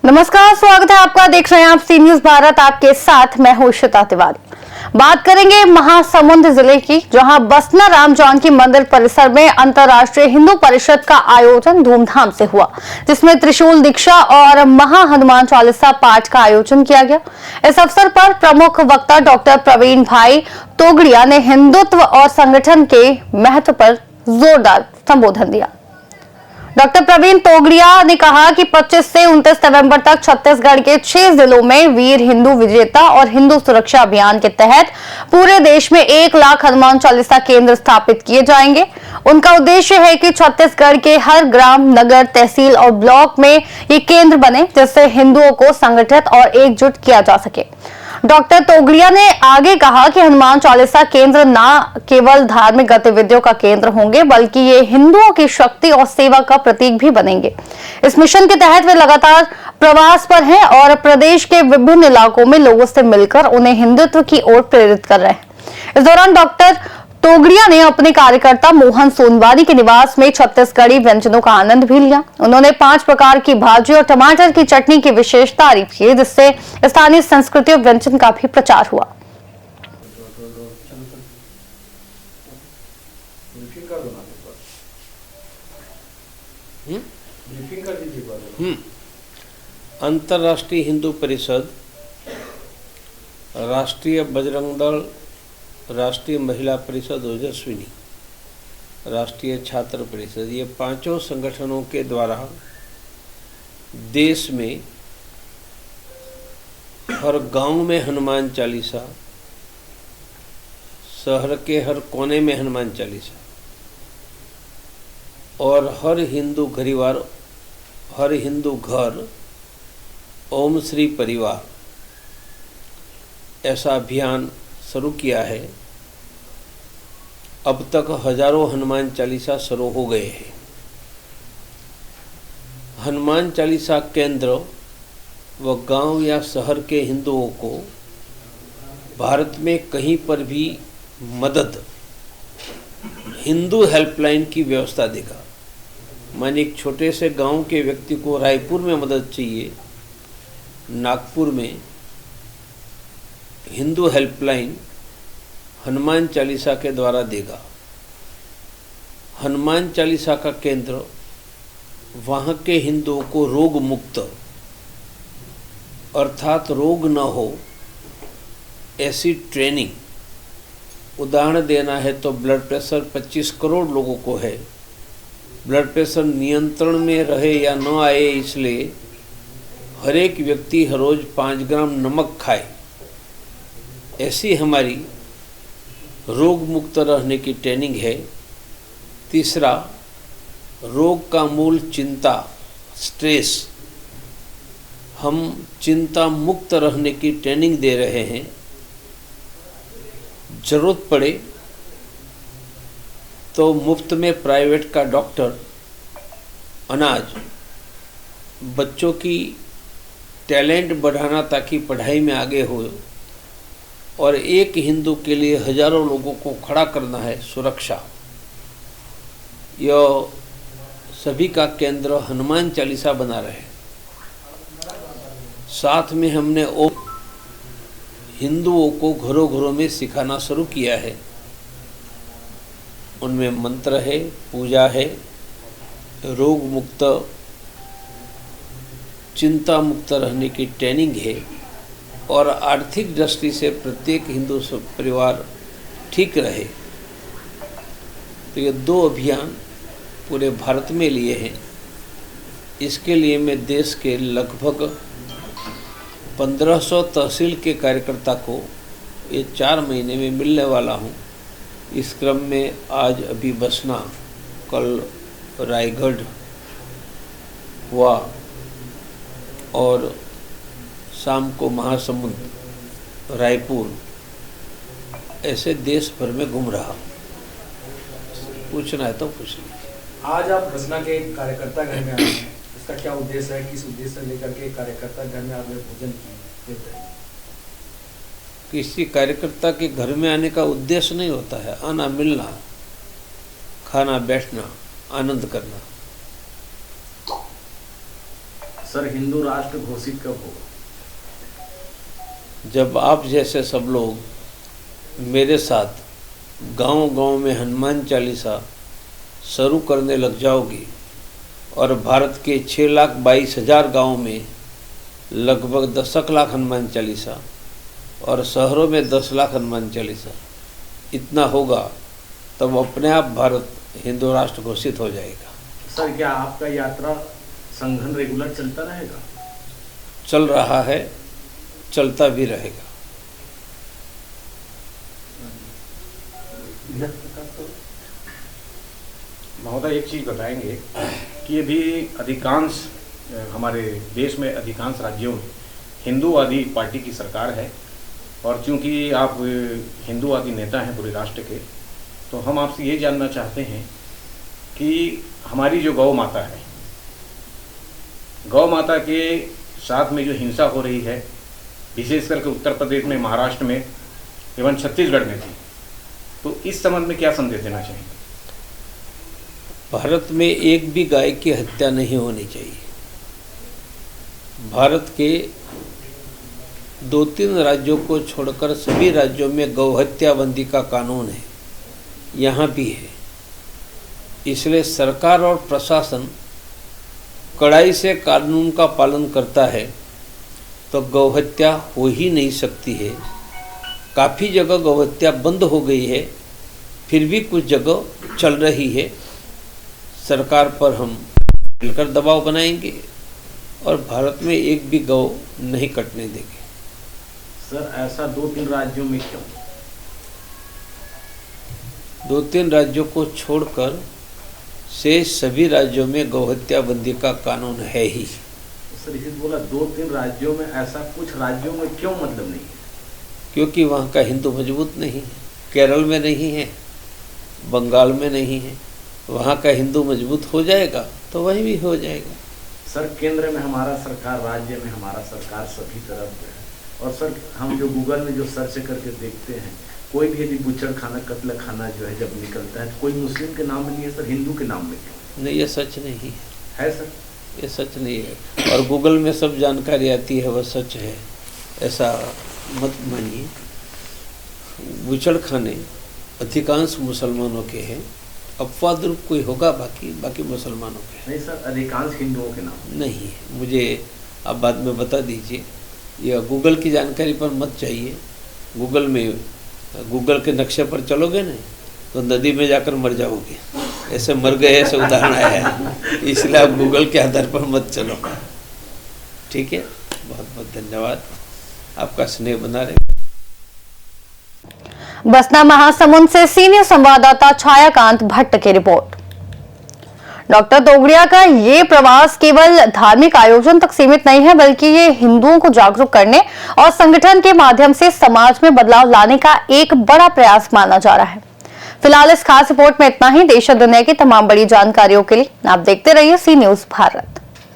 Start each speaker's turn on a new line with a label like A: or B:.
A: नमस्कार, स्वागत है आपका। देख रहे हैं आप सी न्यूज भारत, आपके साथ मैं हूं श्वेता तिवारी। बात करेंगे महासमुंद जिले की, जहां बसना राम जानकी मंदिर परिसर में अंतर्राष्ट्रीय हिंदू परिषद का आयोजन धूमधाम से हुआ, जिसमें त्रिशूल दीक्षा और महा हनुमान चालीसा पाठ का आयोजन किया गया। इस अवसर पर प्रमुख वक्ता डॉक्टर प्रवीण भाई तोगड़िया ने हिंदुत्व और संगठन के महत्व पर जोरदार संबोधन दिया। डॉक्टर प्रवीण तोगड़िया ने कहा कि 25 से 29 नवंबर तक छत्तीसगढ़ के 6 जिलों में वीर हिंदू विजेता और हिंदू सुरक्षा अभियान के तहत पूरे देश में 1 लाख हनुमान चालीसा केंद्र स्थापित किए जाएंगे। उनका उद्देश्य है कि छत्तीसगढ़ के हर ग्राम, नगर, तहसील और ब्लॉक में ये केंद्र बने, जिससे हिंदुओं को संगठित और एकजुट किया जा सके। डॉक्टर तोगड़िया ने आगे कहा कि हनुमान चालीसा केंद्र न केवल धार्मिक गतिविधियों का केंद्र होंगे, बल्कि ये हिंदुओं की शक्ति और सेवा का प्रतीक भी बनेंगे। इस मिशन के तहत वे लगातार प्रवास पर हैं और प्रदेश के विभिन्न इलाकों में लोगों से मिलकर उन्हें हिंदुत्व की ओर प्रेरित कर रहे हैं। इस दौरान डॉक्टर तोगड़िया ने अपने कार्यकर्ता मोहन सोनवानी के निवास में छत्तीसगढ़ी व्यंजनों का आनंद भी लिया। उन्होंने 5 प्रकार की भाजी और टमाटर की चटनी की विशेष तारीफ की, जिससे स्थानीय संस्कृति और व्यंजन का भी प्रचार हुआ।
B: अंतर्राष्ट्रीय हिंदू परिषद, राष्ट्रीय बजरंग दल, राष्ट्रीय महिला परिषद ओजस्विनी, राष्ट्रीय छात्र परिषद, ये 5 संगठनों के द्वारा देश में हर गांव में हनुमान चालीसा, शहर के हर कोने में हनुमान चालीसा और हर हिंदू घर ओम श्री परिवार, ऐसा अभियान शुरू किया है। अब तक हजारों हनुमान चालीसा शुरू हो गए हैं। हनुमान चालीसा केंद्र व गांव या शहर के हिंदुओं को भारत में कहीं पर भी मदद, हिंदू हेल्पलाइन की व्यवस्था देगा। माने एक छोटे से गांव के व्यक्ति को रायपुर में मदद चाहिए, नागपुर में हिंदू हेल्पलाइन हनुमान चालीसा के द्वारा देगा। हनुमान चालीसा का केंद्र वहाँ के हिंदुओं को रोग मुक्त, अर्थात रोग न हो ऐसी ट्रेनिंग, उदाहरण देना है तो ब्लड प्रेशर 25 करोड़ लोगों को है। ब्लड प्रेशर नियंत्रण में रहे या न आए, इसलिए हर एक व्यक्ति हर रोज 5 ग्राम नमक खाए। ऐसी हमारी रोग मुक्त रहने की ट्रेनिंग है। तीसरा, रोग का मूल चिंता, स्ट्रेस, हम चिंता मुक्त रहने की ट्रेनिंग दे रहे हैं। जरूरत पड़े तो मुफ्त में प्राइवेट का डॉक्टर, अनाज, बच्चों की टैलेंट बढ़ाना ताकि पढ़ाई में आगे हो, और एक हिंदू के लिए हजारों लोगों को खड़ा करना है, सुरक्षा। यह सभी का केंद्र हनुमान चालीसा बना रहे। साथ में हमने हिंदुओं को घरों घरों में सिखाना शुरू किया है। उनमें मंत्र है, पूजा है, रोग मुक्त, चिंता मुक्त रहने की ट्रेनिंग है, और आर्थिक दृष्टि से प्रत्येक हिंदू परिवार ठीक रहे। तो ये 2 अभियान पूरे भारत में लिए हैं। इसके लिए मैं देश के लगभग 1500 तहसील के कार्यकर्ता को ये 4 महीने में मिलने वाला हूँ। इस क्रम में आज अभी बसना, कल रायगढ़ हुआ और शाम को महासमुंद, रायपुर, ऐसे देश भर में घूम रहा। पूछना है तो पूछ लीजिए।
C: आज आप बसना के कार्यकर्ता घर में आए हैं, इसका क्या उद्देश्य है? किस उद्देश्य से लेकर के कार्यकर्ता घर में आपने भोजन किए?
B: किसी कार्यकर्ता के घर में आने का उद्देश्य नहीं होता है। आना, मिलना, खाना, बैठना, आनंद करना।
C: सर, हिंदू राष्ट्र घोषित कब होगा?
B: जब आप जैसे सब लोग मेरे साथ गांव-गांव में हनुमान चालीसा शुरू करने लग जाओगी और भारत के 6,22,000 गाँव में लगभग 10 लाख हनुमान चालीसा और शहरों में 10 लाख हनुमान चालीसा इतना होगा, तब अपने आप भारत हिंदू राष्ट्र घोषित हो जाएगा।
C: सर, क्या आपका यात्रा संगठन रेगुलर चलता रहेगा?
B: चल रहा है, चलता भी रहेगा।
D: महोदय, एक चीज़ बताएंगे कि अभी अधिकांश हमारे देश में अधिकांश राज्यों में हिंदूवादी पार्टी की सरकार है, और चूंकि आप हिंदूवादी नेता हैं पूरे राष्ट्र के, तो हम आपसे ये जानना चाहते हैं कि हमारी जो गौ माता है, गौ माता के साथ में जो हिंसा हो रही है, विशेष करके उत्तर प्रदेश में, महाराष्ट्र में एवं छत्तीसगढ़ में थी, तो इस संबंध में क्या संदेश देना चाहेंगे?
B: भारत में एक भी गाय की हत्या नहीं होनी चाहिए। भारत के 2-3 राज्यों को छोड़कर सभी राज्यों में गौ हत्या बंदी का कानून है, यहाँ भी है। इसलिए सरकार और प्रशासन कड़ाई से कानून का पालन करता है तो गौ हत्या हो ही नहीं सकती है। काफ़ी जगह गौ हत्या बंद हो गई है, फिर भी कुछ जगह चल रही है। सरकार पर हम मिलकर दबाव बनाएंगे और भारत में एक भी गौ नहीं कटने देंगे।
C: सर, ऐसा 2-3 राज्यों में क्यों?
B: 2-3 राज्यों को छोड़कर शेष सभी राज्यों में गौ हत्या बंदी का कानून है ही।
C: सर, इसे बोला 2-3 राज्यों में, ऐसा कुछ राज्यों में क्यों मतलब नहीं है?
B: क्योंकि वहाँ का हिंदू मजबूत नहीं है। केरल में नहीं है, बंगाल में नहीं है। वहाँ का हिंदू मजबूत हो जाएगा तो वहीं भी हो जाएगा।
C: सर, केंद्र में हमारा सरकार, राज्य में हमारा सरकार, सभी तरफ है। और सर, हम जो गूगल में जो सर्च करके देखते हैं, कोई भी यदि बुचड़ खाना, कत्ल खाना जो है जब निकलता है, तो कोई मुस्लिम के नाम में नहीं है सर, हिंदू के नाम में क्यों?
B: नहीं, ये सच नहीं
C: है सर।
B: ये सच नहीं है। और गूगल में सब जानकारी आती है, वह सच है, ऐसा मत मानिए। बुचड़ खाने अधिकांश मुसलमानों के हैं। अपवाद रूप कोई होगा बाकी मुसलमानों के।
C: नहीं सर, अधिकांश हिंदुओं के नाम
B: नहीं है। मुझे आप बाद में बता दीजिए। यह गूगल की जानकारी पर मत चाहिए। गूगल के नक्शे पर चलोगे ना तो नदी में जाकर मर जाओगे। ऐसे मर गए, ऐसे उदाहरण आया है। इसलिए आप गूगल के आधार पर मत चलो। ठीक है, बहुत बहुत धन्यवाद। आपका स्नेह बना रहे।
A: बसना महासमुंद से सीनियर संवाददाता छायाकांत भट्ट की रिपोर्ट। डॉक्टर तोगड़िया का ये प्रवास केवल धार्मिक आयोजन तक सीमित नहीं है, बल्कि ये हिंदुओं को जागरूक करने और संगठन के माध्यम से समाज में बदलाव लाने का एक बड़ा प्रयास माना जा रहा है। फिलहाल इस खास रिपोर्ट में इतना ही। देश और दुनिया की तमाम बड़ी जानकारियों के लिए आप देखते रहिए सी न्यूज़ भारत।